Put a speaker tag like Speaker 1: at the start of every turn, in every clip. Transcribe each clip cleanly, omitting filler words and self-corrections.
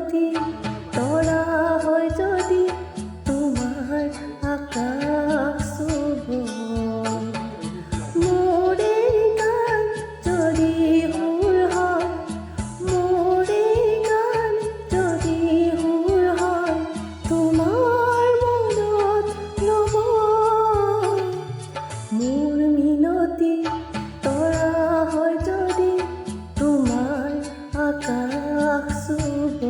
Speaker 1: মিনতি তৰা হয় যদি তোমাৰ আকাশ চুব মোৰে গান যদি সুৰ হয় মোৰে গান যদি সুৰ হয় তোমাৰ মনত ৰ'ব মোৰ মিনতি তৰা হয় যদি তোমাৰ আকাশ চুব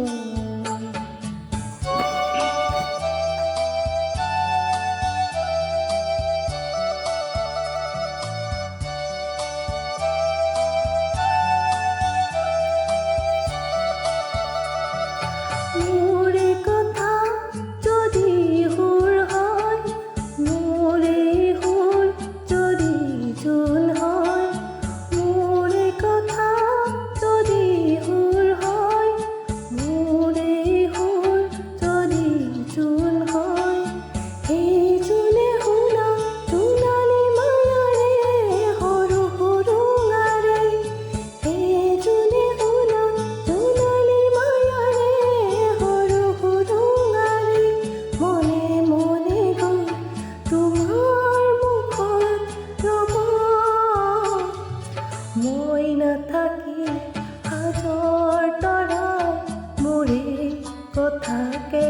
Speaker 1: মোৰে কথা যদি সুৰ হয় মোৰে সুৰ যদি জোন হয় মোৰে কথা যদি সুৰ হয় মোৰে সুৰ যদি জোন হয় সেই জোনে শুনা জোনালী মায়াৰে সৰু সুৰুঙাৰে সেই জোনে শুনা জোনালী মায়াৰে সৰু সুৰুঙাৰে মনে মনে গৈ তোমাৰ মুখত ৰ'ব মই নাথাকিলে সাজৰ তৰা মোৰে কথাকে